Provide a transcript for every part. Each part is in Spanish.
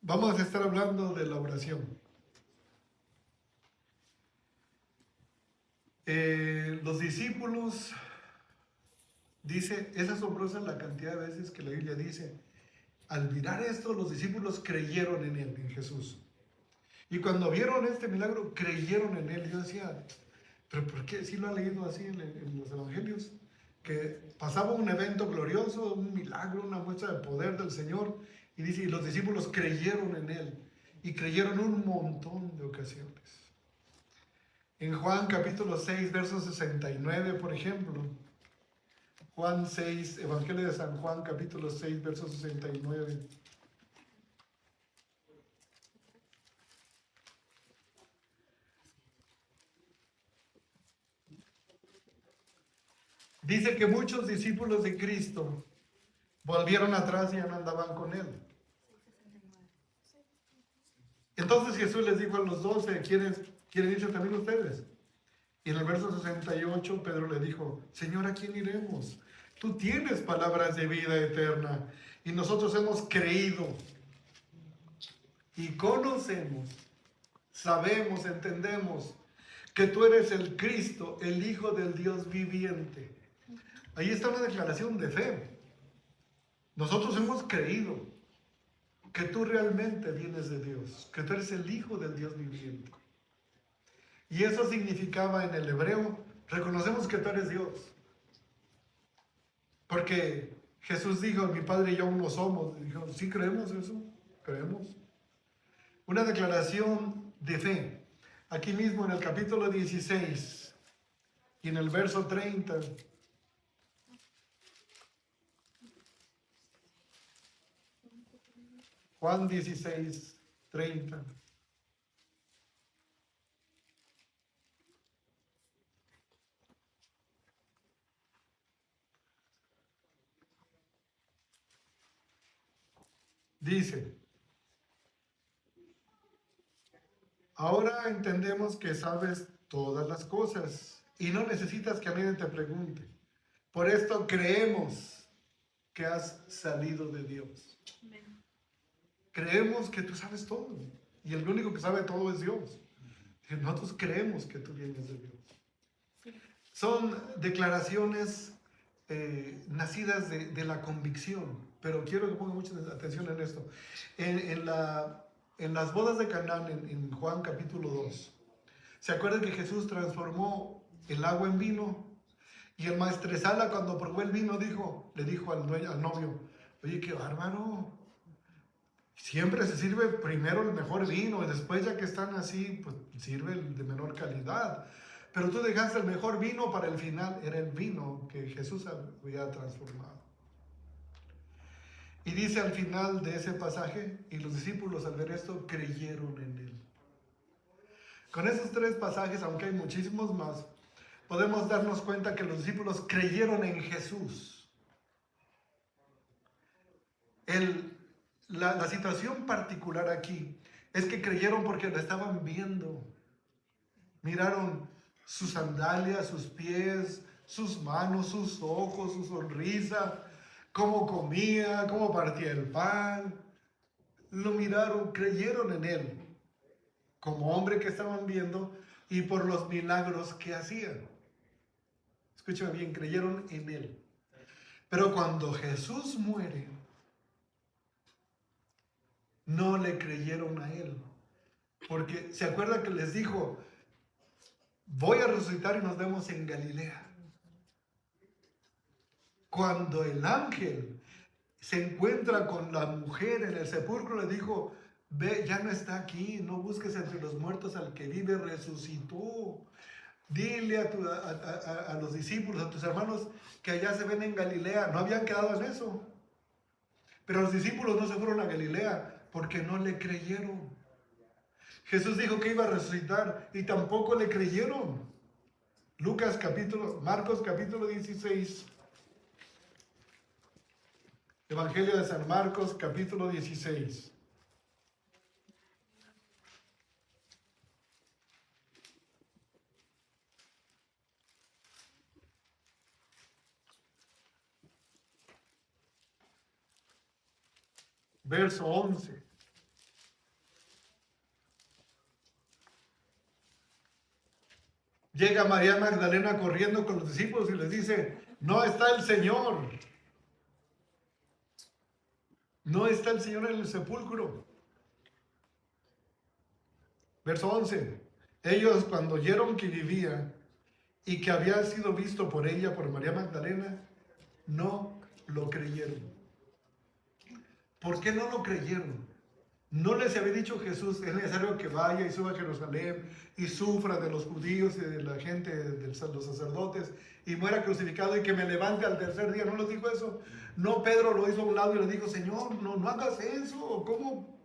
Vamos a estar hablando de la oración. Los discípulos, dice, es asombrosa la cantidad de veces que la Biblia dice, al mirar esto, los discípulos creyeron en él, en Jesús. Y cuando vieron este milagro, creyeron en él. Yo decía, ¿pero por qué? ¿Sí lo han leído así en los evangelios? Que pasaba un evento glorioso, un milagro, una muestra de poder del Señor. Y dice, y los discípulos creyeron en él. Y creyeron un montón de ocasiones. En Juan capítulo 6, verso 69, por ejemplo. Juan 6, Evangelio de San Juan capítulo 6, verso 69. Dice que muchos discípulos de Cristo volvieron atrás y ya no andaban con él. Entonces Jesús les dijo a los 12, ¿quieren irse también ustedes? Y en el verso 68 Pedro le dijo, Señor, ¿a quién iremos? Tú tienes palabras de vida eterna y nosotros hemos creído y conocemos, sabemos, entendemos que tú eres el Cristo, el Hijo del Dios viviente. Ahí está una declaración de fe. Nosotros hemos creído que tú realmente vienes de Dios, que tú eres el Hijo del Dios viviente. Y eso significaba en el hebreo, reconocemos que tú eres Dios. Porque Jesús dijo, mi Padre y yo uno somos. Y dijo, sí creemos eso, creemos. Una declaración de fe. Aquí mismo en el capítulo 16 y en el verso 30. Juan 16, 30. Dice, ahora entendemos que sabes todas las cosas y no necesitas que nadie te pregunte. Por esto creemos que has salido de Dios. Amén. Creemos que tú sabes todo y el único que sabe todo es Dios. Nosotros creemos que tú vienes de Dios. Son declaraciones nacidas de la convicción, pero quiero que pongan mucha atención en esto. En las bodas de Canaán, en Juan capítulo 2, ¿se acuerdan que Jesús transformó el agua en vino? Y el maestresala, cuando probó el vino, le dijo al novio, oye, qué bárbaro, siempre se sirve primero el mejor vino y después ya que están así, pues sirve el de menor calidad. Pero tú dejaste el mejor vino para el final, era el vino que Jesús había transformado. Y dice al final de ese pasaje, y los discípulos al ver esto creyeron en él. Con esos tres pasajes, aunque hay muchísimos más, podemos darnos cuenta que los discípulos creyeron en Jesús. La situación particular aquí es que creyeron porque lo estaban viendo. Miraron sus sandalias, sus pies, sus manos, sus ojos, su sonrisa, cómo comía, cómo partía el pan. Lo miraron, creyeron en él, como hombre que estaban viendo y por los milagros que hacía. Escúchame bien, creyeron en él. Pero cuando Jesús muere, no le creyeron a él. Porque se acuerda que les dijo, voy a resucitar y nos vemos en Galilea. Cuando el ángel se encuentra con la mujer en el sepulcro, le dijo, ve, ya no está aquí, no busques entre los muertos al que vive, resucitó. Dile a los discípulos, a tus hermanos, que allá se ven en Galilea. No habían quedado en eso. Pero los discípulos no se fueron a Galilea porque no le creyeron. Jesús dijo que iba a resucitar y tampoco le creyeron. Marcos capítulo 16. Evangelio de San Marcos capítulo 16. Verso 11. Llega María Magdalena corriendo con los discípulos y les dice, no está el Señor. No está el Señor en el sepulcro. Verso 11. Ellos cuando oyeron que vivía y que había sido visto por ella, por María Magdalena, no lo creyeron. ¿Por qué no lo creyeron? No les había dicho Jesús, es necesario que vaya y suba a Jerusalén y sufra de los judíos y de la gente, de los sacerdotes, y muera crucificado y que me levante al tercer día. ¿No les dijo eso? No, Pedro lo hizo a un lado y le dijo, Señor, no hagas eso. ¿Cómo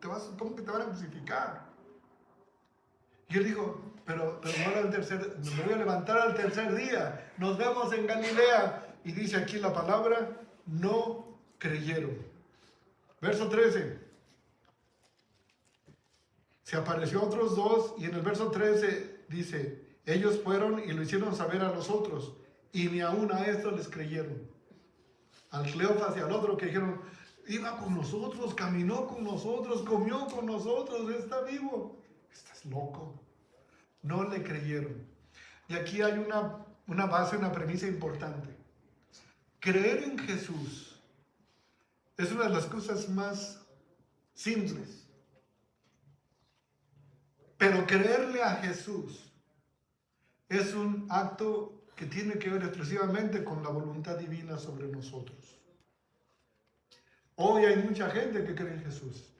que te van a crucificar? Y él dijo, pero no al tercer, me voy a levantar al tercer día. Nos vemos en Galilea. Y dice aquí la palabra, no creyeron. Verso 13. Se apareció a otros dos y en el verso 13 dice, ellos fueron y lo hicieron saber a los otros y ni aún a estos les creyeron. Al Cleofas y al otro que dijeron, iba con nosotros, caminó con nosotros, comió con nosotros, está vivo. Estás loco. No le creyeron. Y aquí hay una base, una premisa importante. Creer en Jesús es una de las cosas más simples. Pero creerle a Jesús es un acto que tiene que ver exclusivamente con la voluntad divina sobre nosotros. Hoy hay mucha gente que cree en Jesús.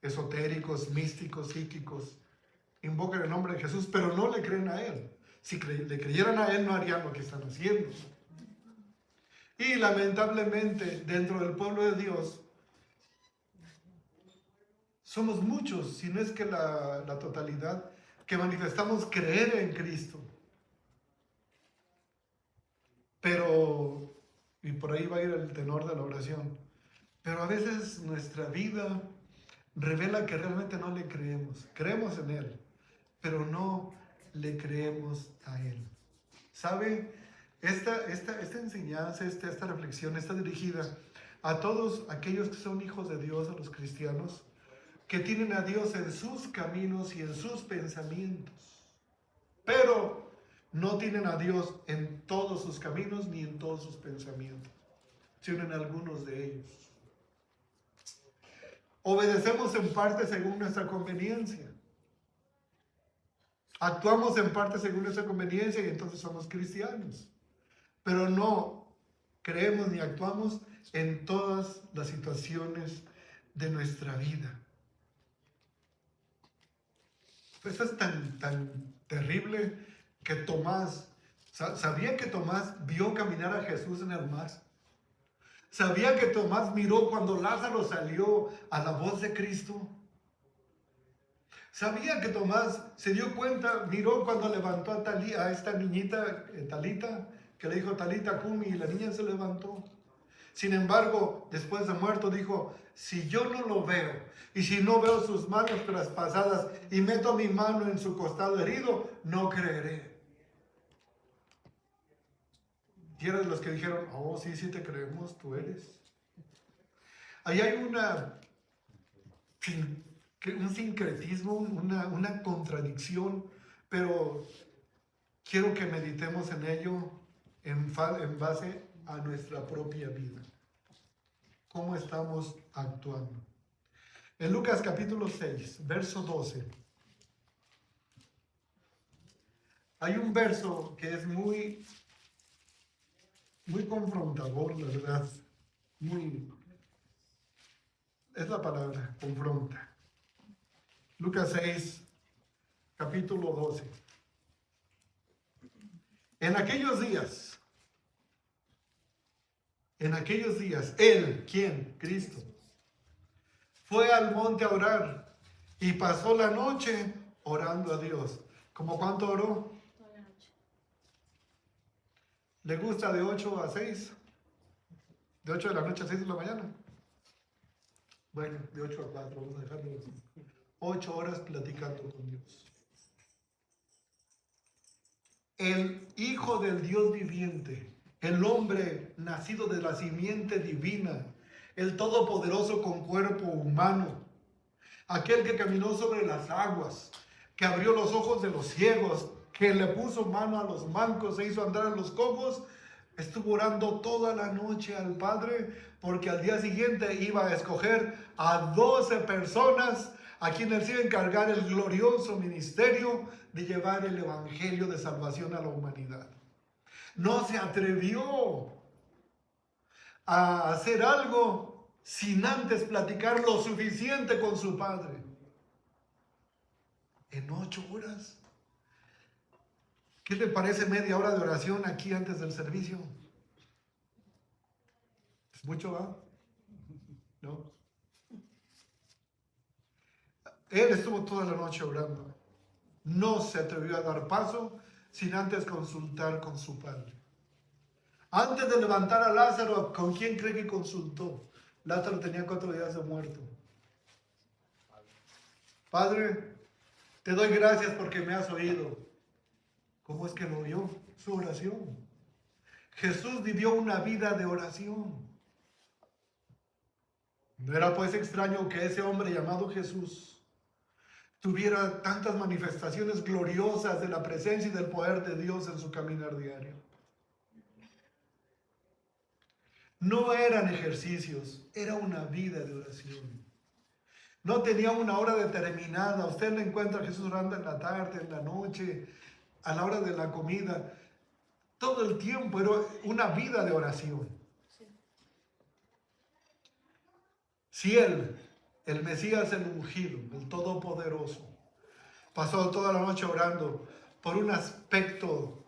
Esotéricos, místicos, psíquicos, invocan el nombre de Jesús, pero no le creen a Él. Si le creyeran a Él, no harían lo que están haciendo. Y lamentablemente, dentro del pueblo de Dios, somos muchos, si no es que la totalidad, que manifestamos creer en Cristo. Pero, y por ahí va a ir el tenor de la oración, pero a veces nuestra vida revela que realmente no le creemos. Creemos en Él, pero no le creemos a Él. ¿Sabe? Esta enseñanza, esta reflexión está dirigida a todos aquellos que son hijos de Dios, a los cristianos, que tienen a Dios en sus caminos y en sus pensamientos, pero no tienen a Dios en todos sus caminos ni en todos sus pensamientos, sino en algunos de ellos. Obedecemos en parte según nuestra conveniencia. Actuamos en parte según nuestra conveniencia y entonces somos cristianos. Pero no creemos ni actuamos en todas las situaciones de nuestra vida. Esto es tan terrible que Tomás, ¿sabía que Tomás vio caminar a Jesús en el mar? ¿Sabía que Tomás miró cuando Lázaro salió a la voz de Cristo? ¿Sabía que Tomás se dio cuenta, miró cuando levantó a esta niñita, Talita, que le dijo Talita Cumi, y la niña se levantó? Sin embargo, después de muerto dijo, si yo no lo veo, y si no veo sus manos traspasadas, y meto mi mano en su costado herido, no creeré. Y eran los que dijeron, oh, sí te creemos, tú eres. Ahí hay un sincretismo, una contradicción, pero quiero que meditemos en ello en base a nuestra propia vida. ¿Cómo estamos actuando? En Lucas capítulo 6, verso 12, hay un verso que es muy confrontador, la verdad. Es la palabra, confronta. Lucas 6, capítulo 12. En aquellos días, Él, ¿quién? Cristo, fue al monte a orar y pasó la noche orando a Dios. ¿Cómo cuánto oró? Toda la noche. ¿Le gusta de 8 a 6? ¿De 8 de la noche a 6 de la mañana? Bueno, de 8 a 4, vamos a dejarlo así. 8 horas platicando con Dios. El Hijo del Dios viviente, el hombre nacido de la simiente divina, el Todopoderoso con cuerpo humano, aquel que caminó sobre las aguas, que abrió los ojos de los ciegos, que le puso mano a los mancos, se hizo andar a los cojos, estuvo orando toda la noche al Padre, porque al día siguiente iba a escoger a 12 personas a quienes iba a encargar el glorioso ministerio de llevar el evangelio de salvación a la humanidad. No se atrevió a hacer algo sin antes platicar lo suficiente con su Padre. En 8 horas. ¿Qué te parece media hora de oración aquí antes del servicio? ¿Es mucho, va? ¿No? Él estuvo toda la noche orando. No se atrevió a dar paso sin antes consultar con su Padre. Antes de levantar a Lázaro, ¿con quién cree que consultó? Lázaro tenía 4 días de muerto. Padre, te doy gracias porque me has oído. ¿Cómo es que lo oyó? Su oración. Jesús vivió una vida de oración. No era pues extraño que ese hombre llamado Jesús tuviera tantas manifestaciones gloriosas de la presencia y del poder de Dios en su caminar diario. No eran ejercicios, era una vida de oración. No tenía una hora determinada. Usted le encuentra a Jesús orando en la tarde, en la noche, a la hora de la comida. Todo el tiempo era una vida de oración. Si él, el Mesías, el ungido, el Todopoderoso, pasó toda la noche orando por un aspecto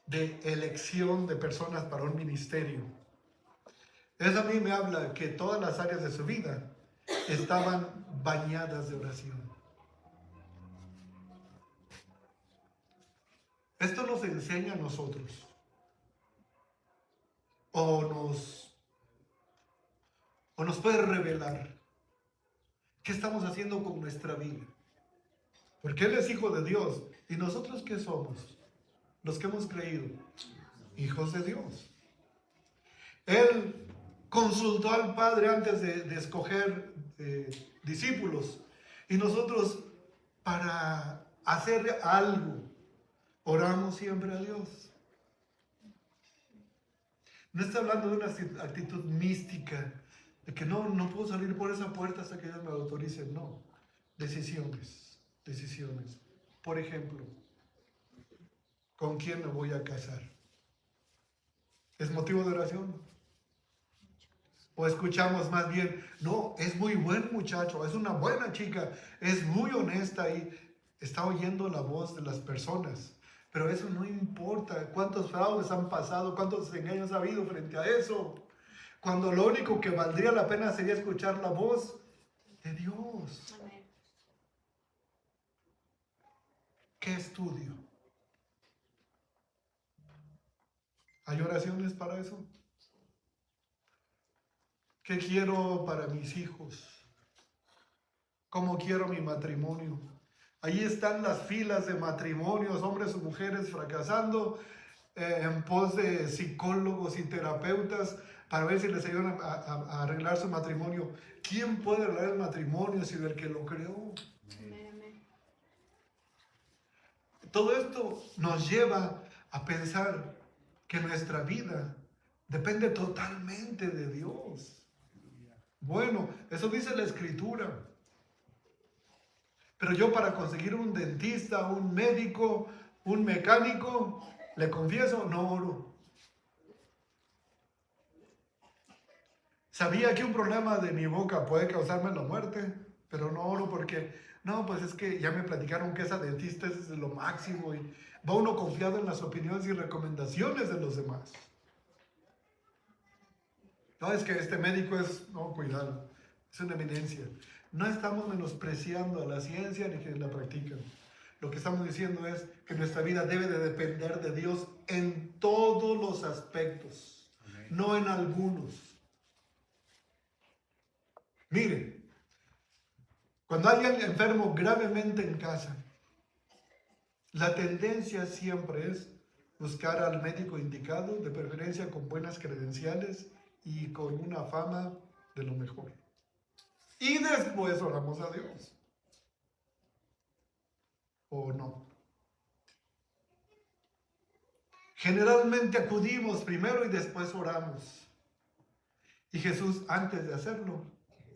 de elección de personas para un ministerio, eso a mí me habla que todas las áreas de su vida estaban bañadas de oración. Esto nos enseña a nosotros, o nos puede revelar qué estamos haciendo con nuestra vida. Porque Él es Hijo de Dios. ¿Y nosotros qué somos? Los que hemos creído, hijos de Dios. Él consultó al Padre antes de escoger discípulos. Y nosotros, para hacer algo, oramos siempre a Dios. No está hablando de una actitud mística, de que no puedo salir por esa puerta hasta que Dios me autorice. No. Decisiones. Por ejemplo, ¿con quién me voy a casar? ¿Es motivo de oración? O escuchamos más bien, no, es muy buen muchacho, es una buena chica, es muy honesta y está oyendo la voz de las personas. Pero eso no importa. ¿Cuántos fraudes han pasado? ¿Cuántos engaños ha habido frente a eso? Cuando lo único que valdría la pena sería escuchar la voz de Dios. Amén. ¿Qué estudio? ¿Hay oraciones para eso? ¿Qué quiero para mis hijos? ¿Cómo quiero mi matrimonio? Ahí están las filas de matrimonios, hombres o mujeres fracasando en pos de psicólogos y terapeutas para ver si les ayudan a arreglar su matrimonio. ¿Quién puede arreglar el matrimonio si el que lo creó? Amén. Todo esto nos lleva a pensar que nuestra vida depende totalmente de Dios. Bueno, eso dice la Escritura. Pero yo, para conseguir un dentista, un médico, un mecánico, le confieso, no oro. Sabía que un problema de mi boca puede causarme la muerte, pero no oro porque, no, pues es que ya me platicaron que esa dentista es lo máximo y va uno confiado en las opiniones y recomendaciones de los demás. No, es que este médico es, no, cuidado, es una eminencia. No estamos menospreciando a la ciencia ni quienes la practican. Lo que estamos diciendo es que nuestra vida debe de depender de Dios en todos los aspectos, amén, no en algunos. Mire, cuando hay alguien enfermo gravemente en casa, la tendencia siempre es buscar al médico indicado, de preferencia con buenas credenciales y con una fama de lo mejor. Y después oramos a Dios. ¿O no? Generalmente acudimos primero y después oramos. Y Jesús, antes de hacerlo,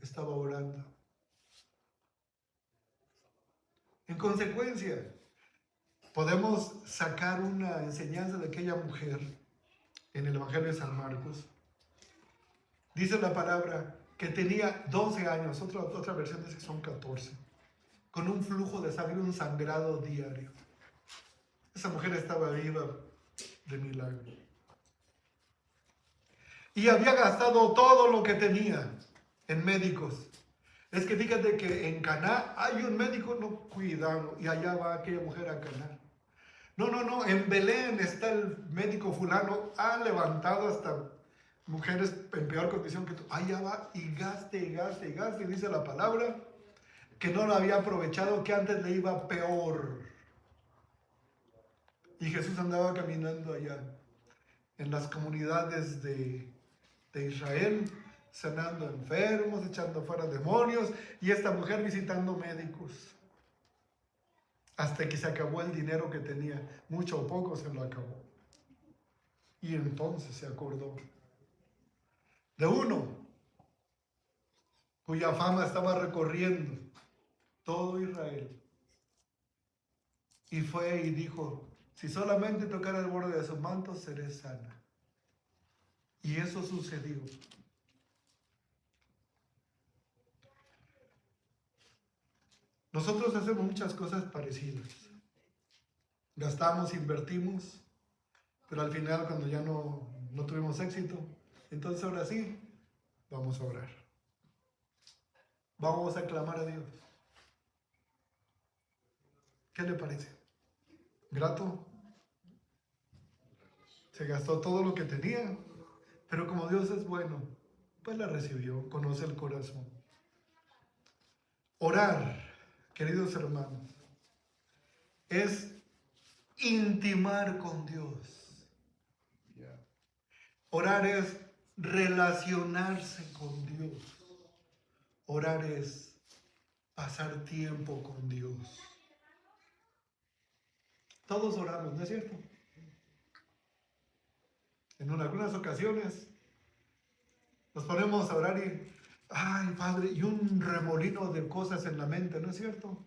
estaba orando. En consecuencia, podemos sacar una enseñanza de aquella mujer en el Evangelio de San Marcos. Dice la palabra que tenía 12 años, otra versión dice que son 14, con un flujo de sangre, un sangrado diario. Esa mujer estaba viva de milagro. Y había gastado todo lo que tenía en médicos. Es que fíjate que en Caná hay un médico, no, cuidado, y allá va aquella mujer a Caná. No, en Belén está el médico fulano, ha levantado hasta mujeres en peor condición que tú. Allá va y gaste, y gaste, y gaste, y dice la palabra que no lo había aprovechado, que antes le iba peor. Y Jesús andaba caminando allá, en las comunidades de Israel, sanando enfermos, echando fuera demonios, y esta mujer visitando médicos. Hasta que se acabó el dinero que tenía, mucho o poco se lo acabó. Y entonces se acordó de uno cuya fama estaba recorriendo todo Israel. Y fue y dijo, si solamente tocara el borde de su manto, seré sana. Y eso sucedió. Nosotros hacemos muchas cosas parecidas. Gastamos, invertimos, pero al final cuando ya no tuvimos éxito, entonces ahora sí, vamos a orar. Vamos a clamar a Dios. ¿Qué le parece? ¿Grato? Se gastó todo lo que tenía, pero como Dios es bueno, pues la recibió, conoce el corazón. Orar, queridos hermanos, es intimar con Dios. Orar es relacionarse con Dios. Orar es pasar tiempo con Dios. Todos oramos, ¿no es cierto? En algunas ocasiones nos ponemos a orar y, ay Padre, y un remolino de cosas en la mente, ¿no es cierto?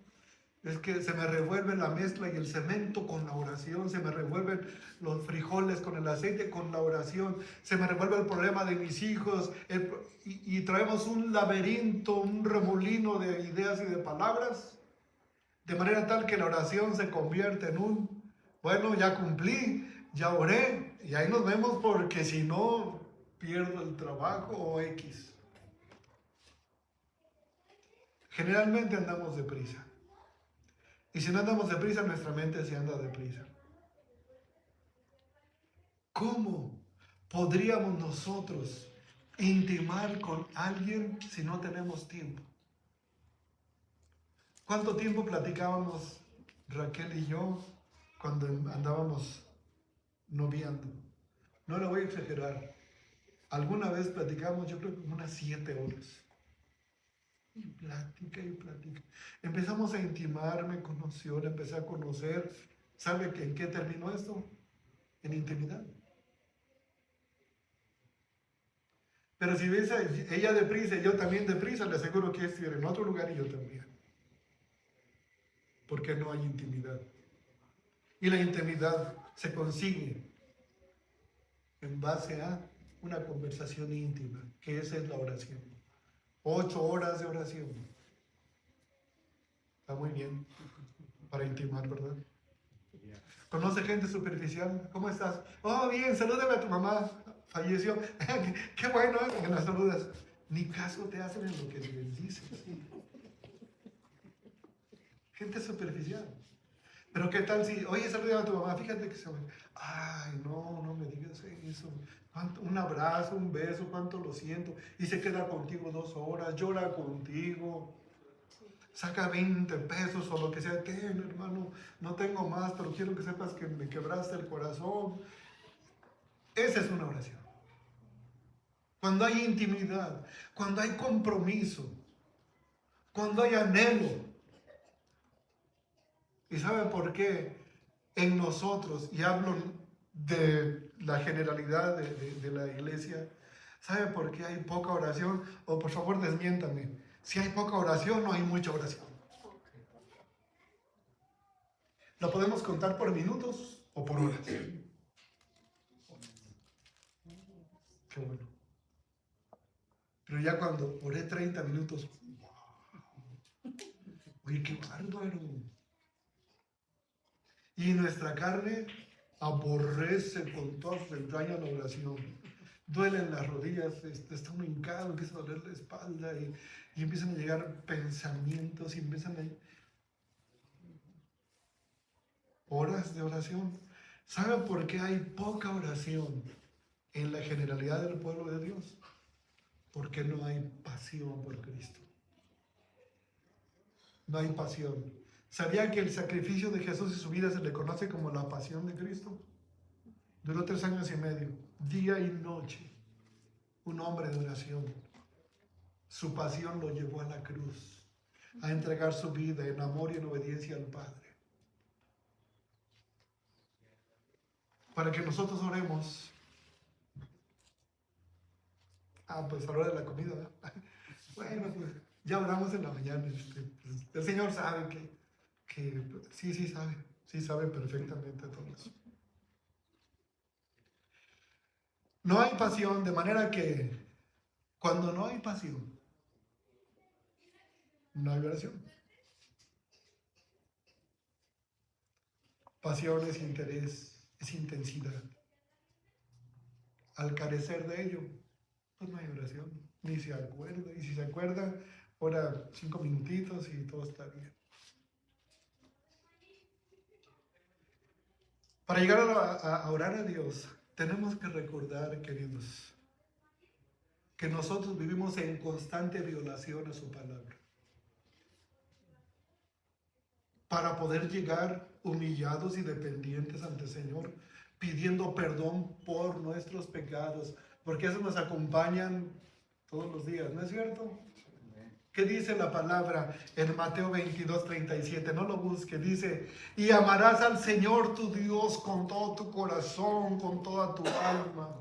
Es que se me revuelve la mezcla y el cemento con la oración, se me revuelven los frijoles con el aceite con la oración, se me revuelve el problema de mis hijos, y traemos un laberinto, un remolino de ideas y de palabras, de manera tal que la oración se convierte en bueno, ya cumplí, ya oré, y ahí nos vemos porque si no, pierdo el trabajo o X. Generalmente andamos deprisa. Y si no andamos deprisa, nuestra mente se anda deprisa. ¿Cómo podríamos nosotros intimar con alguien si no tenemos tiempo? ¿Cuánto tiempo platicábamos Raquel y yo cuando andábamos noviando? No lo voy a exagerar. Alguna vez platicamos, yo creo que unas 7 horas. Y plática y plática. Empezamos a intimar, me conoció, le empecé a conocer. ¿Sabe en qué terminó esto? En intimidad. Pero si ves a ella deprisa y yo también deprisa, le aseguro que estuviera en otro lugar y yo también. Porque no hay intimidad. Y la intimidad se consigue en base a una conversación íntima, que esa es la oración. 8 horas de oración. Está muy bien para intimar, ¿verdad? ¿Conoce gente superficial? ¿Cómo estás? Oh, bien, salúdame a tu mamá. Falleció. Qué bueno que la saludas. Ni caso te hacen en lo que les dices. Gente superficial. Pero ¿qué tal si, oye, salúdame a tu mamá? Fíjate que se va. Ay, no me digas eso. Un abrazo, un beso, cuánto lo siento. Y se queda contigo 2 horas, llora contigo. Saca 20 pesos o lo que sea. ¿Qué, hermano? No tengo más, pero quiero que sepas que me quebraste el corazón. Esa es una oración. Cuando hay intimidad, cuando hay compromiso, cuando hay anhelo. ¿Y sabe por qué en nosotros, y hablo de la generalidad de la iglesia, sabe por qué hay poca oración? O por favor desmiéntame, si hay poca oración, no hay mucha oración. ¿La podemos contar por minutos o por horas? Qué bueno. Pero ya cuando oré 30 minutos, oye, qué bárbaro. Y nuestra carne aborrece con todas sus entrañas la oración. Duelen las rodillas, está uno hincado, empieza a doler la espalda y empiezan a llegar pensamientos y empiezan a... Horas de oración. ¿Saben por qué hay poca oración en la generalidad del pueblo de Dios? Porque no hay pasión por Cristo. No hay pasión. ¿Sabía que el sacrificio de Jesús y su vida se le conoce como la pasión de Cristo? Duró 3 años y medio, día y noche, un hombre de oración. Su pasión lo llevó a la cruz, a entregar su vida en amor y en obediencia al Padre. Para que nosotros oremos. Pues a la hora de la comida, ¿verdad? Bueno, pues ya oramos en la mañana. Pues, el Señor sabe que sí sabe perfectamente todo eso. No hay pasión, de manera que cuando no hay pasión, no hay oración. Pasión es interés, es intensidad. Al carecer de ello, pues no hay oración, ni se acuerda. Y si se acuerda, ora 5 minutitos y todo está bien. Para llegar a orar a Dios, tenemos que recordar, queridos, que nosotros vivimos en constante violación a su palabra. Para poder llegar humillados y dependientes ante el Señor, pidiendo perdón por nuestros pecados, porque eso nos acompañan todos los días, ¿no es cierto? ¿Qué dice la palabra en Mateo 22:37? No lo busque, dice, y amarás al Señor tu Dios con todo tu corazón, con toda tu alma.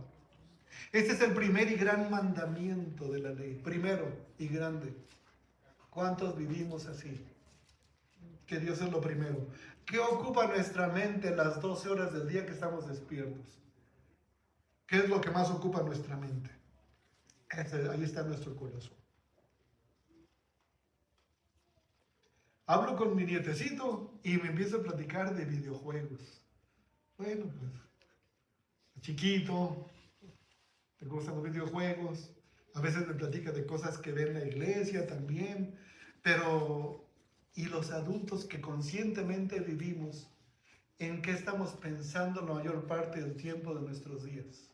Este es el primer y gran mandamiento de la ley, primero y grande. ¿Cuántos vivimos así? Que Dios es lo primero. ¿Qué ocupa nuestra mente las 12 horas del día que estamos despiertos? ¿Qué es lo que más ocupa nuestra mente? Ahí está nuestro corazón. Hablo con mi nietecito y me empiezo a platicar de videojuegos. Bueno, pues, chiquito, te gustan los videojuegos. A veces me platica de cosas que ve en la iglesia también. Pero, ¿y los adultos que conscientemente vivimos? ¿En qué estamos pensando la mayor parte del tiempo de nuestros días?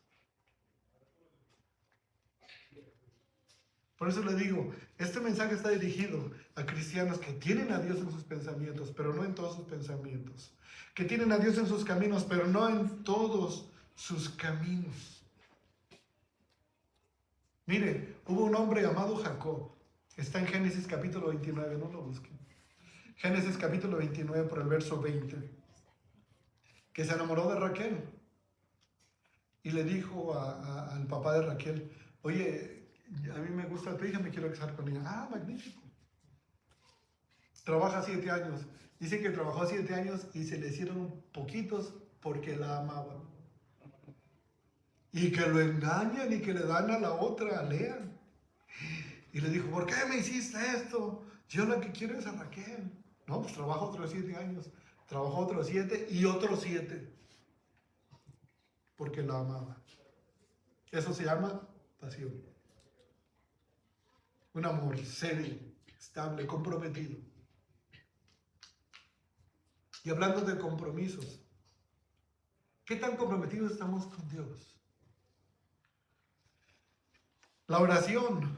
Por eso le digo, este mensaje está dirigido a cristianos que tienen a Dios en sus pensamientos, pero no en todos sus pensamientos. Que tienen a Dios en sus caminos, pero no en todos sus caminos. Mire, hubo un hombre llamado Jacob. Está en Génesis capítulo 29, no lo busquen. Génesis capítulo 29 por el verso 20. Que se enamoró de Raquel. Y le dijo al papá de Raquel, oye, a mí me gusta tu hija, me quiero casar con ella. Ah, magnífico. Trabaja 7 años. Dice que trabajó 7 años y se le hicieron poquitos porque la amaban. Y que lo engañan y que le dan a la otra, a Lea. Y le dijo, ¿por qué me hiciste esto? Yo lo que quiero es a Raquel. No, pues trabajo otros 7 años. Trabajó otros 7 y otros 7. Porque la amaba. Eso se llama pasión. Un amor serio, estable, comprometido. Y hablando de compromisos, ¿qué tan comprometidos estamos con Dios? La oración,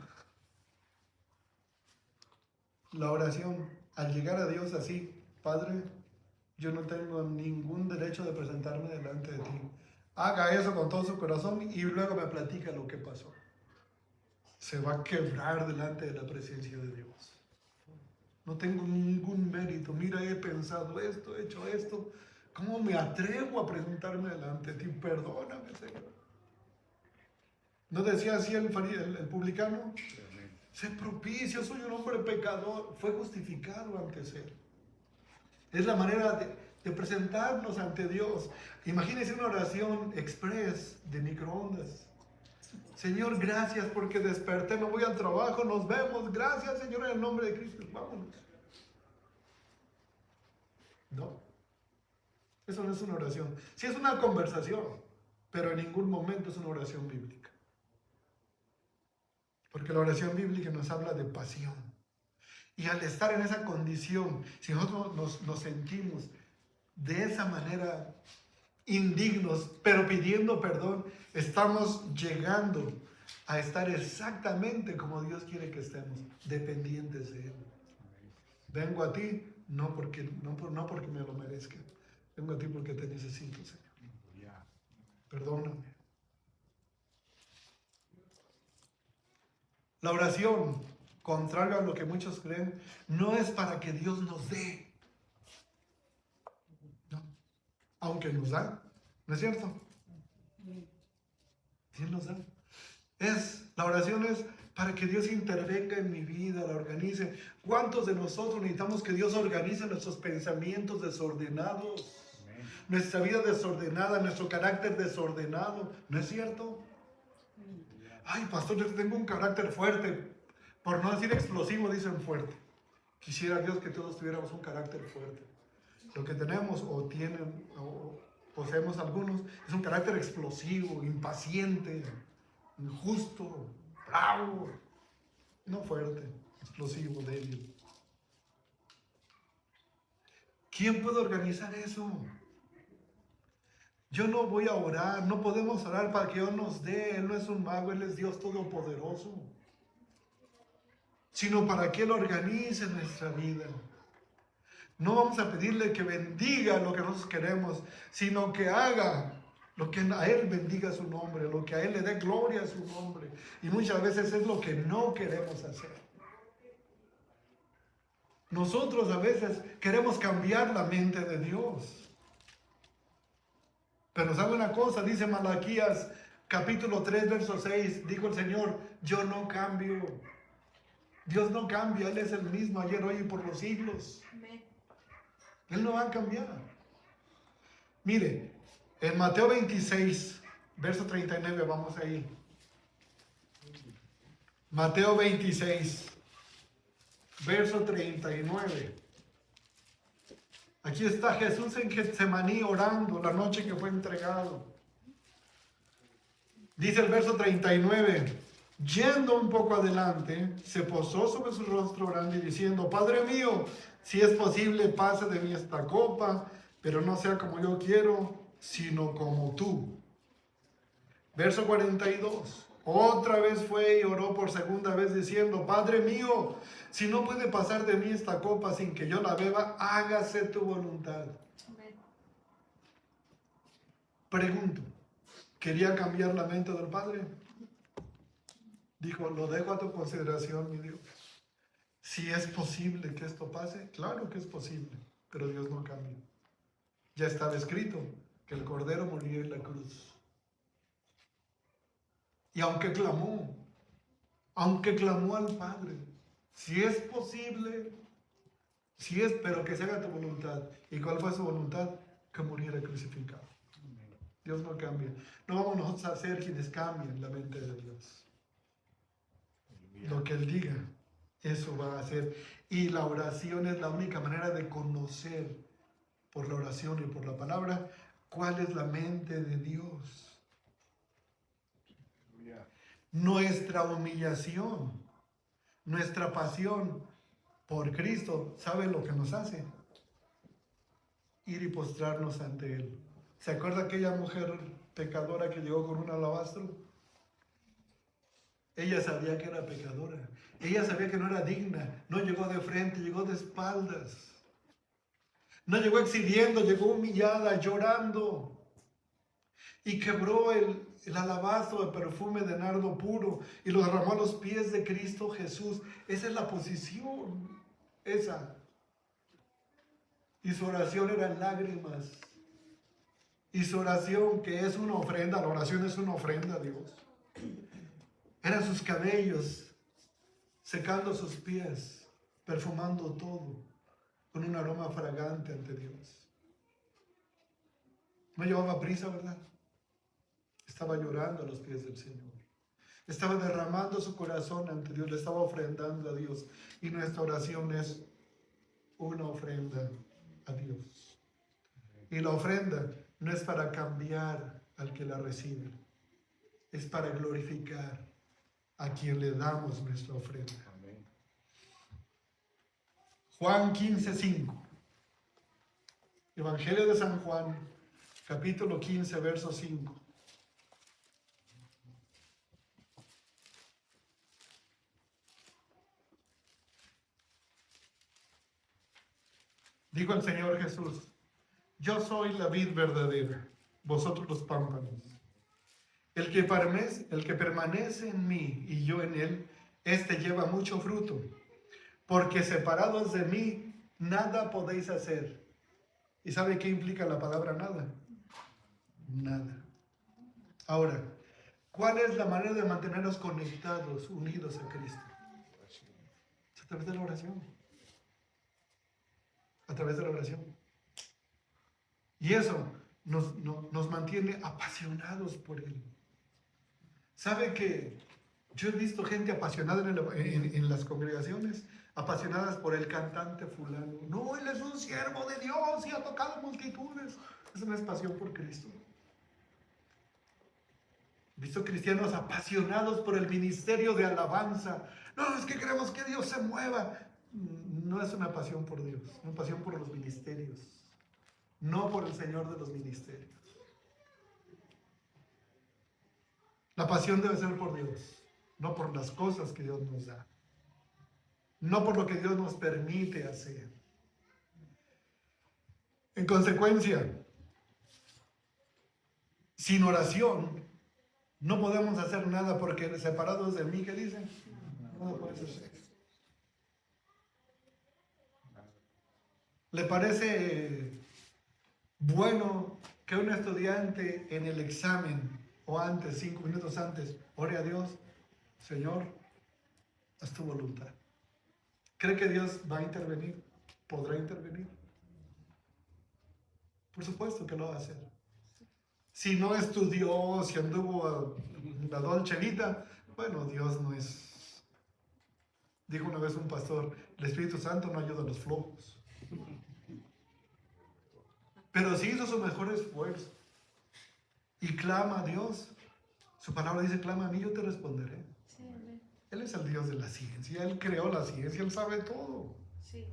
al llegar a Dios así, Padre, yo no tengo ningún derecho de presentarme delante de ti. Haga eso con todo su corazón y luego me platica lo que pasó. Se va a quebrar delante de la presencia de Dios. No tengo ningún mérito. Mira, he pensado esto, he hecho esto. ¿Cómo me atrevo a presentarme delante de ti? Perdóname, Señor. ¿No decía así el publicano? Sé propicio, soy un hombre pecador. Fue justificado ante Él. Es la manera de presentarnos ante Dios. Imagínense una oración express de microondas. Señor, gracias porque desperté, me voy al trabajo, nos vemos. Gracias, Señor, en el nombre de Cristo. Vámonos. No, eso no es una oración. Sí es una conversación, pero en ningún momento es una oración bíblica. Porque la oración bíblica nos habla de pasión. Y al estar en esa condición, si nosotros nos sentimos de esa manera indignos, pero pidiendo perdón, estamos llegando a estar exactamente como Dios quiere que estemos, dependientes de Él. Vengo a ti no porque me lo merezca, vengo a ti porque te necesito, Señor. Perdóname. La oración, contrario a lo que muchos creen, no es para que Dios nos dé. No. Aunque nos da, ¿no es cierto? Sí nos da. La oración es para que Dios intervenga en mi vida, la organice. ¿Cuántos de nosotros necesitamos que Dios organice nuestros pensamientos desordenados? Amén. Nuestra vida desordenada, nuestro carácter desordenado, ¿no es cierto? Ay, pastor, yo tengo un carácter fuerte, por no decir explosivo, dicen fuerte. Quisiera Dios que todos tuviéramos un carácter fuerte. Lo que tenemos o tienen o poseemos algunos es un carácter explosivo, impaciente, injusto, bravo, no fuerte, explosivo, débil. ¿Quién puede organizar eso? Yo no voy a orar, no podemos orar para que Dios nos dé. Él no es un mago, Él es Dios Todopoderoso. Sino para que Él organice nuestra vida. No vamos a pedirle que bendiga lo que nosotros queremos, sino que haga lo que a Él bendiga su nombre, lo que a Él le dé gloria a su nombre. Y muchas veces es lo que no queremos hacer. Nosotros a veces queremos cambiar la mente de Dios. Pero ¿sabe una cosa? Dice Malaquías capítulo 3, verso 6, dijo el Señor, yo no cambio. Dios no cambia, Él es el mismo ayer, hoy y por los siglos. Él no va a cambiar. Mire, en Mateo 26, verso 39, vamos ahí. Mateo 26, verso 39. Aquí está Jesús en Getsemaní orando la noche que fue entregado. Dice el verso 39, yendo un poco adelante, se posó sobre su rostro orando y diciendo, Padre mío, si es posible, pase de mí esta copa, pero no sea como yo quiero, sino como tú. Verso 42, otra vez fue y oró por segunda vez diciendo, Padre mío, si no puede pasar de mí esta copa sin que yo la beba, hágase tu voluntad. Amén. Pregunto, ¿quería cambiar la mente del Padre? Dijo, lo dejo a tu consideración, mi Dios. Si es posible que esto pase, claro que es posible, pero Dios no cambia. Ya estaba escrito que el Cordero murió en la cruz. Y aunque clamó al Padre, si es posible, pero que se haga tu voluntad. ¿Y cuál fue su voluntad? Que muriera crucificado. Dios no cambia. No vamos nosotros a ser quienes cambien la mente de Dios. Lo que Él diga, eso va a hacer. Y la oración es la única manera de conocer por la oración y por la palabra cuál es la mente de Dios. Nuestra humillación, nuestra pasión por Cristo, ¿sabe lo que nos hace? Ir y postrarnos ante Él. ¿Se acuerda aquella mujer pecadora que llegó con un alabastro? Ella sabía que era pecadora. Ella sabía que no era digna. No llegó de frente, llegó de espaldas. No llegó exhibiendo, llegó humillada, llorando. Y quebró el alabastro de perfume de nardo puro y lo derramó a los pies de Cristo Jesús. Esa es la posición. esa. Y su oración eran lágrimas. Y su oración, que es una ofrenda, la oración es una ofrenda a Dios. Eran sus cabellos, secando sus pies, perfumando todo, con un aroma fragante ante Dios. No llevaba prisa, ¿verdad? Estaba llorando a los pies del Señor. Estaba derramando su corazón ante Dios, le estaba ofrendando a Dios. Y nuestra oración es una ofrenda a Dios. Y la ofrenda no es para cambiar al que la recibe, es para glorificar a quien le damos nuestra ofrenda. Amén. Juan 15:5. Evangelio de San Juan, capítulo 15, verso 5. Dijo el Señor Jesús: yo soy la vid verdadera, vosotros los pámpanos. El que permanece en mí y yo en él, éste lleva mucho fruto, porque separados de mí, nada podéis hacer. ¿Y sabe qué implica la palabra nada? Nada. Ahora, ¿cuál es la manera de mantenernos conectados, unidos a Cristo? A través de la oración. A través de la oración. Y eso nos mantiene apasionados por Él. ¿Sabe que yo he visto gente apasionada en las congregaciones, apasionadas por el cantante fulano? No, él es un siervo de Dios y ha tocado multitudes. Eso no es pasión por Cristo. He visto cristianos apasionados por el ministerio de alabanza. No, es que queremos que Dios se mueva. No es una pasión por Dios, es una pasión por los ministerios, no por el Señor de los ministerios. La pasión debe ser por Dios, no por las cosas que Dios nos da, no por lo que Dios nos permite hacer. En consecuencia, sin oración no podemos hacer nada, porque separados de mí, ¿qué dicen? No puedes hacer. ¿Le parece bueno que un estudiante en el examen o antes, 5 minutos antes, ore a Dios? Señor, haz tu voluntad. ¿Cree que Dios va a intervenir? ¿Podrá intervenir? Por supuesto que lo va a hacer. Si no estudió, si anduvo la Dolce Vita, bueno, Dios no es... Dijo una vez un pastor, el Espíritu Santo no ayuda a los flojos. Pero si hizo su mejor esfuerzo y clama a Dios, su palabra dice, clama a mí, yo te responderé. Sí, Él es el Dios de la ciencia, Él creó la ciencia, Él sabe todo. Sí.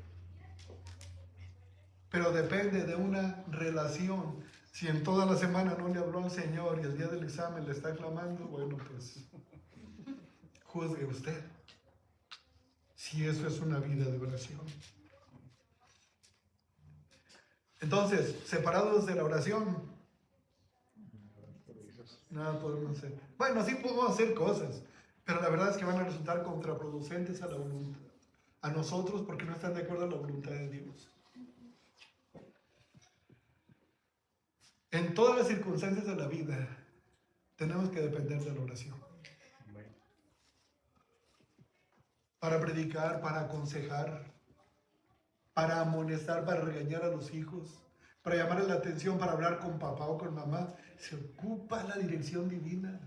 Pero depende de una relación. Si en toda la semana no le habló al Señor y el día del examen le está clamando, bueno, pues juzgue usted si eso es una vida de oración. Entonces, separados de la oración, nada podemos hacer. Bueno, sí podemos hacer cosas, pero la verdad es que van a resultar contraproducentes a la voluntad, a nosotros, porque no están de acuerdo a la voluntad de Dios. En todas las circunstancias de la vida, tenemos que depender de la oración. Para predicar, para aconsejar, para amonestar, para regañar a los hijos, para llamarle la atención, para hablar con papá o con mamá, se ocupa la dirección divina.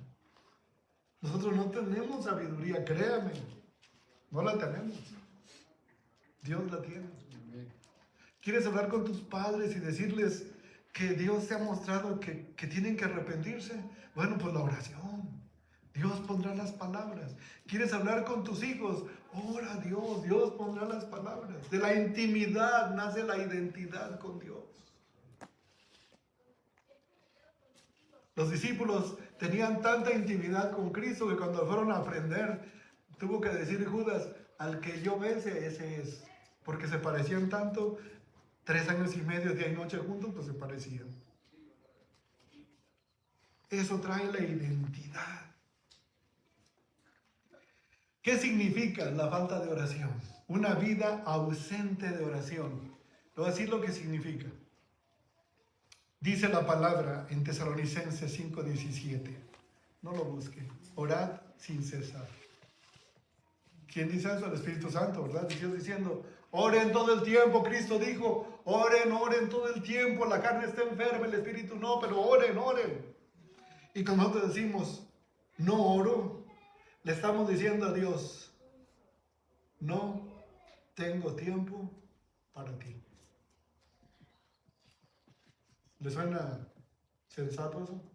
Nosotros no tenemos sabiduría, créame, no la tenemos. Dios la tiene. ¿Quieres hablar con tus padres y decirles que Dios te ha mostrado que tienen que arrepentirse? Bueno, pues la oración. Dios pondrá las palabras. ¿Quieres hablar con tus hijos? Ora a Dios, Dios pondrá las palabras. De la intimidad nace la identidad con Dios. Los discípulos tenían tanta intimidad con Cristo que cuando fueron a aprender, tuvo que decir Judas, al que yo bese, ese es. Porque se parecían tanto, 3 años y medio, día y noche juntos, pues se parecían. Eso trae la identidad. ¿Qué significa la falta de oración? Una vida ausente de oración. Le voy a decir lo que significa. Dice la palabra en Tesalonicenses 5:17. No lo busque. Orad sin cesar. ¿Quién dice eso? El Espíritu Santo, ¿verdad? Dios diciendo, oren todo el tiempo. Cristo dijo, oren todo el tiempo. La carne está enferma, el Espíritu no, pero oren. Y cuando nosotros decimos, no oro, le estamos diciendo a Dios, no tengo tiempo para ti. ¿Le suena sensato eso?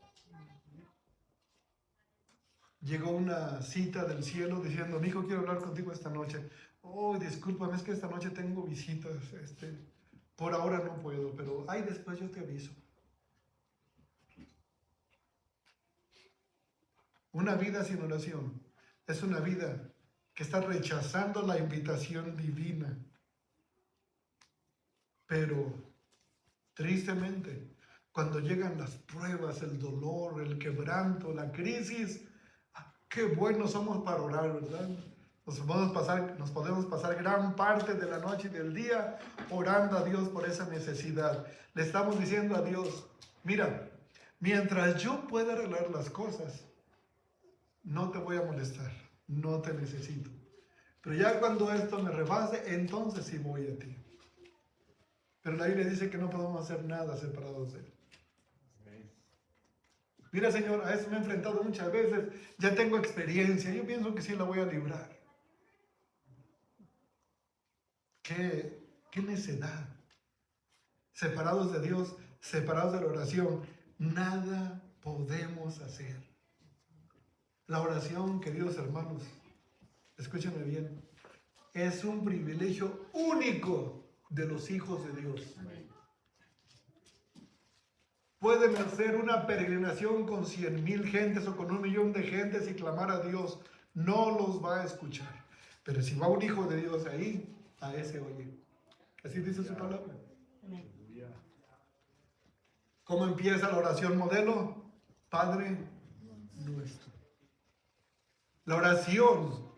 Llegó una cita del cielo diciendo, mi hijo, quiero hablar contigo esta noche. Oh, discúlpame, es que esta noche tengo visitas. Por ahora no puedo, pero ay, después yo te aviso. Una vida sin oración es una vida que está rechazando la invitación divina. Pero, tristemente, cuando llegan las pruebas, el dolor, el quebranto, la crisis, qué buenos somos para orar, ¿verdad? Nos podemos pasar gran parte de la noche y del día orando a Dios por esa necesidad. Le estamos diciendo a Dios, mira, mientras yo pueda arreglar las cosas, no te voy a molestar, no te necesito. Pero ya cuando esto me rebase, entonces sí voy a ti. Pero la Biblia dice que no podemos hacer nada separados de Él. Mira, Señor, a eso me he enfrentado muchas veces, ya tengo experiencia, yo pienso que sí la voy a librar. Qué necedad. Separados de Dios, separados de la oración, nada podemos hacer. La oración, queridos hermanos, escúchenme bien, es un privilegio único de los hijos de Dios. Pueden hacer una peregrinación con 100,000 gentes o con 1,000,000 de gentes y clamar a Dios. No los va a escuchar. Pero si va un hijo de Dios ahí, a ese oye. Así dice su palabra. ¿Cómo empieza la oración modelo? Padre nuestro. La oración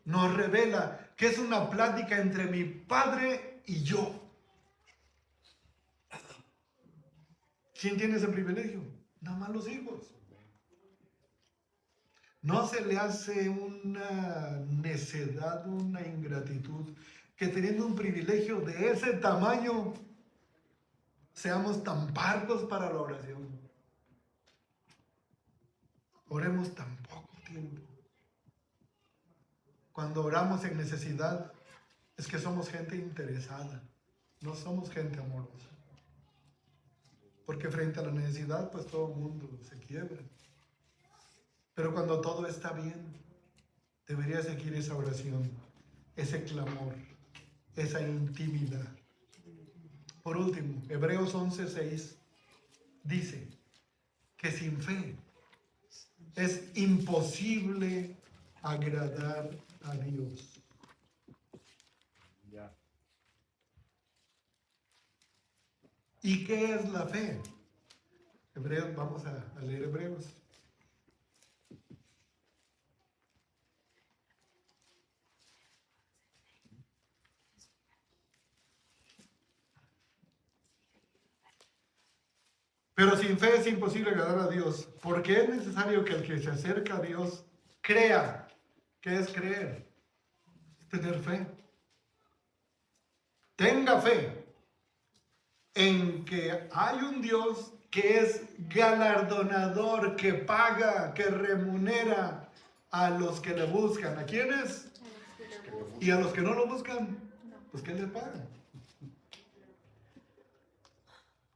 nos revela que es una plática entre mi Padre y yo. ¿Quién tiene ese privilegio? Nada más los hijos. ¿No se le hace una necedad, una ingratitud, que teniendo un privilegio de ese tamaño, seamos tan parcos para la oración? Oremos tan poco tiempo. Cuando oramos en necesidad, es que somos gente interesada, no somos gente amorosa. Porque frente a la necesidad, pues todo el mundo se quiebra. Pero cuando todo está bien, debería seguir esa oración, ese clamor, esa intimidad. Por último, Hebreos 11:6 dice que sin fe es imposible agradar a Dios. ¿Y qué es la fe? Hebreos, vamos a leer Hebreos. Pero sin fe es imposible agradar a Dios, porque es necesario que el que se acerca a Dios crea. ¿Qué es creer? Tener fe. Tenga fe en que hay un Dios que es galardonador, que paga, que remunera a los que le buscan. ¿A quiénes? Y a los que no lo buscan, pues ¿qué les paga?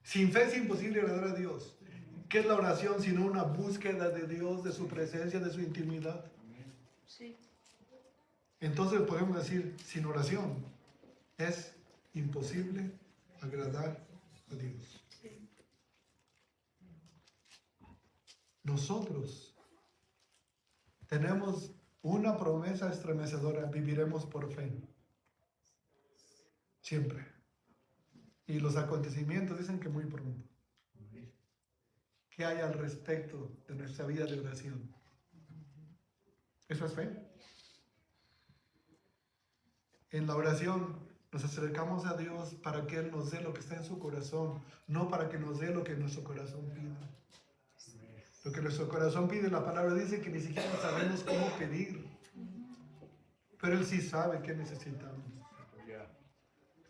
Sin fe es imposible agradar a Dios. ¿Qué es la oración sino una búsqueda de Dios, de su presencia, de su intimidad? Sí. Entonces podemos decir, sin oración es imposible agradar a Dios. Sí. Nosotros tenemos una promesa estremecedora: viviremos por fe. Siempre. Y los acontecimientos dicen que muy pronto. ¿Qué hay al respecto de nuestra vida de oración? Eso es fe. En la oración nos acercamos a Dios para que Él nos dé lo que está en su corazón, no para que nos dé lo que nuestro corazón pide. Lo que nuestro corazón pide, la palabra dice que ni siquiera sabemos cómo pedir, pero Él sí sabe qué necesitamos.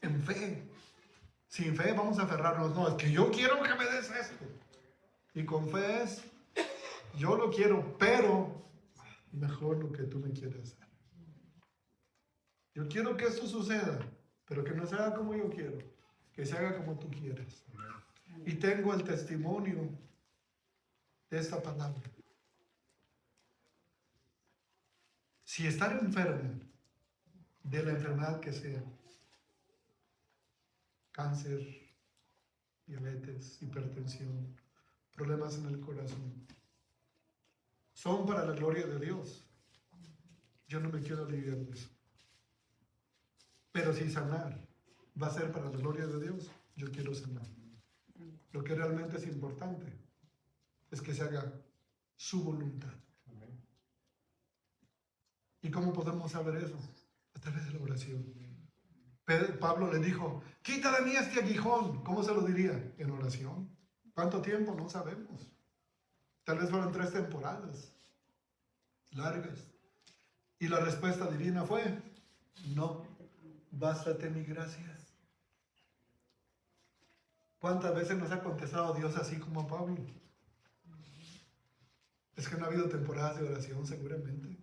En fe. Sin fe vamos a aferrarnos. No, es que yo quiero que me des esto. Y con fe es, yo lo quiero, pero mejor lo que tú me quieres dar. Yo quiero que esto suceda, pero que no se haga como yo quiero, que se haga como tú quieres. Y tengo el testimonio de esta palabra. Si estar enfermo de la enfermedad que sea, cáncer, diabetes, hipertensión, problemas en el corazón, son para la gloria de Dios. Yo no me quiero aliviar de eso. Pero si sanar va a ser para la gloria de Dios, yo quiero sanar. Lo que realmente es importante es que se haga su voluntad. ¿Y cómo podemos saber eso? A través de la oración. Pablo le dijo, quita de mí este aguijón. ¿Cómo se lo diría? En oración. ¿Cuánto tiempo? No sabemos. Tal vez fueron 3 temporadas largas. Y la respuesta divina fue, no, bástate mi gracia. ¿Cuántas veces nos ha contestado Dios así como a Pablo? Es que no ha habido temporadas de oración seguramente,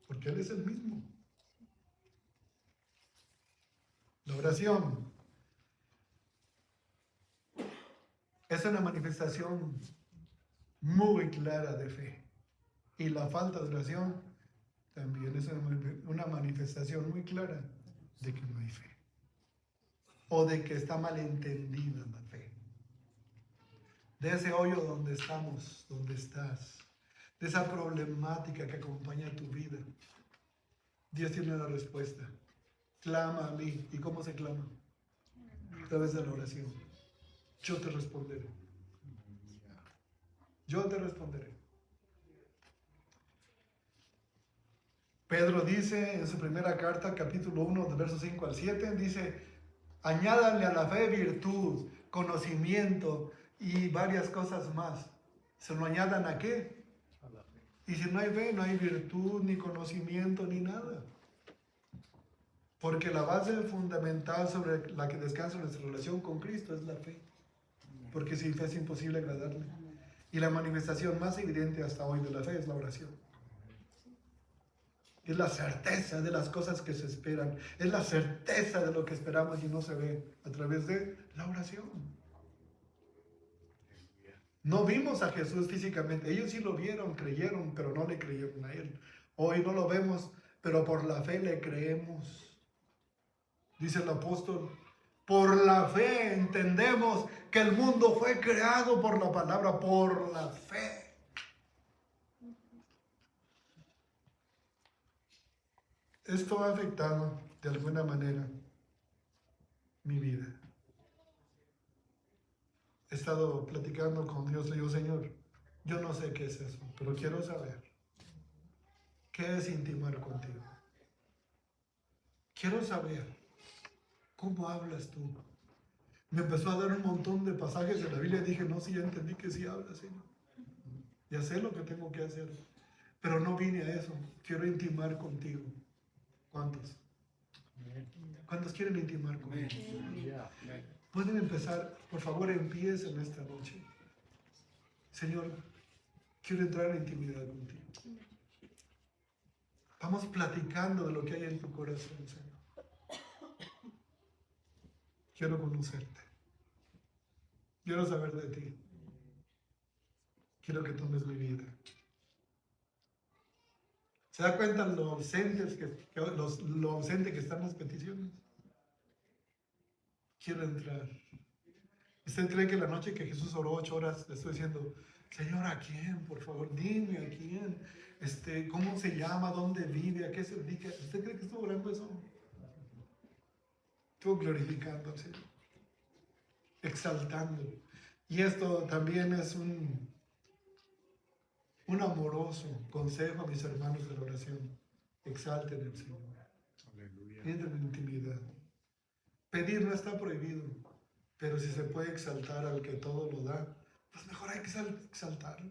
porque Él es el mismo. La oración es una manifestación muy clara de fe. Y la falta de oración también es una manifestación muy clara de que no hay fe. O de que está mal entendida la fe. De ese hoyo donde estamos, donde estás. De esa problemática que acompaña tu vida. Dios tiene la respuesta. Clama a mí. ¿Y cómo se clama? A través de la oración. Yo te responderé. Yo te responderé. Pedro dice en su primera carta, capítulo 1, de versos 5 al 7, dice, añádanle a la fe virtud, conocimiento y varias cosas más. ¿Se lo añadan a qué? A la fe. Y si no hay fe, no hay virtud, ni conocimiento, ni nada. Porque la base fundamental sobre la que descansa nuestra relación con Cristo es la fe. Porque sin fe es imposible agradarle. Y la manifestación más evidente hasta hoy de la fe es la oración. Es la certeza de las cosas que se esperan. Es la certeza de lo que esperamos y no se ve a través de la oración. No vimos a Jesús físicamente. Ellos sí lo vieron, creyeron, pero no le creyeron a Él. Hoy no lo vemos, pero por la fe le creemos. Dice el apóstol, por la fe entendemos que el mundo fue creado por la palabra, por la fe. Esto ha afectado de alguna manera mi vida. He estado platicando con Dios, le digo, Señor, yo no sé qué es eso, pero quiero saber qué es intimar contigo. Quiero saber cómo hablas tú. Me empezó a dar un montón de pasajes de la Biblia y dije, no, sí, ya entendí que sí hablas, Señor. Ya sé lo que tengo que hacer, pero no vine a eso. Quiero intimar contigo. ¿Cuántos? ¿Cuántos quieren intimar conmigo? Pueden empezar, por favor, empiecen esta noche. Señor, quiero entrar en intimidad contigo. Vamos platicando de lo que hay en tu corazón, Señor. Quiero conocerte. Quiero saber de ti. Quiero que tomes mi vida. ¿Se da cuenta lo ausente que están las peticiones? Quiero entrar. ¿Usted cree que la noche que Jesús oró 8 horas le estoy diciendo, Señor, ¿a quién? Por favor, dime a quién. ¿Cómo se llama? ¿Dónde vive? ¿A qué se dedica? ¿Usted cree que estuvo orando eso? Estuvo glorificando al Señor. Exaltando. Y esto también es un amoroso consejo a mis hermanos de la oración. Exalten al Señor. Entren en intimidad. Pedir no está prohibido, pero si se puede exaltar al que todo lo da, pues mejor hay que exaltarlo.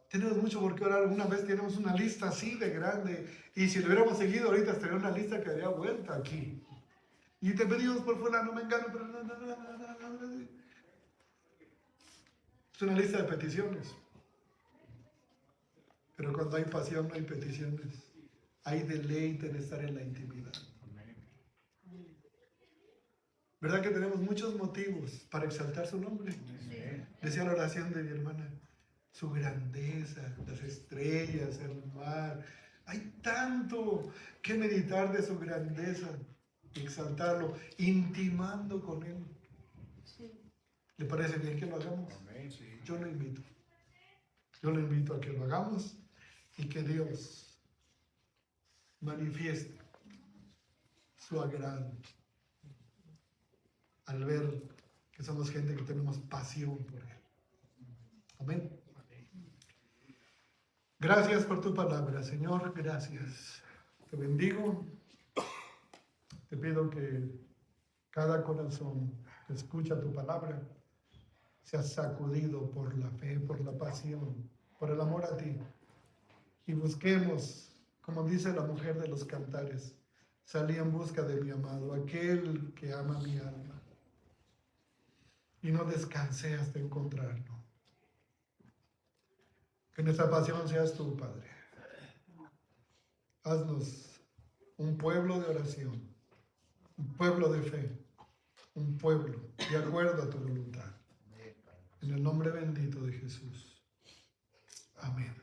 Tenemos mucho por qué orar. Una vez tenemos una lista así de grande, y si lo hubiéramos seguido ahorita estaría una lista que daría vuelta aquí. Y te pedimos por fulano, me engano, pero no. Es una lista de peticiones. Pero cuando hay pasión no hay peticiones. Hay deleite en estar en la intimidad. ¿Verdad que tenemos muchos motivos para exaltar su nombre? Decía la oración de mi hermana, su grandeza, las estrellas, el mar. Hay tanto que meditar de su grandeza, exaltarlo, intimando con él. ¿Le parece bien que lo hagamos? Yo lo invito. Yo lo invito a que lo hagamos y que Dios manifieste su agrado al ver que somos gente que tenemos pasión por Él. Amén. Gracias por tu palabra, Señor. Gracias. Te bendigo. Te pido que cada corazón que escucha tu palabra sea sacudido por la fe, por la pasión, por el amor a ti. Y busquemos, como dice la mujer de los cantares, salí en busca de mi amado, aquel que ama mi alma. Y no descansé hasta encontrarlo. Que nuestra pasión seas tú, Padre. Haznos un pueblo de oración, un pueblo de fe, un pueblo de acuerdo a tu voluntad. En el nombre bendito de Jesús. Amén.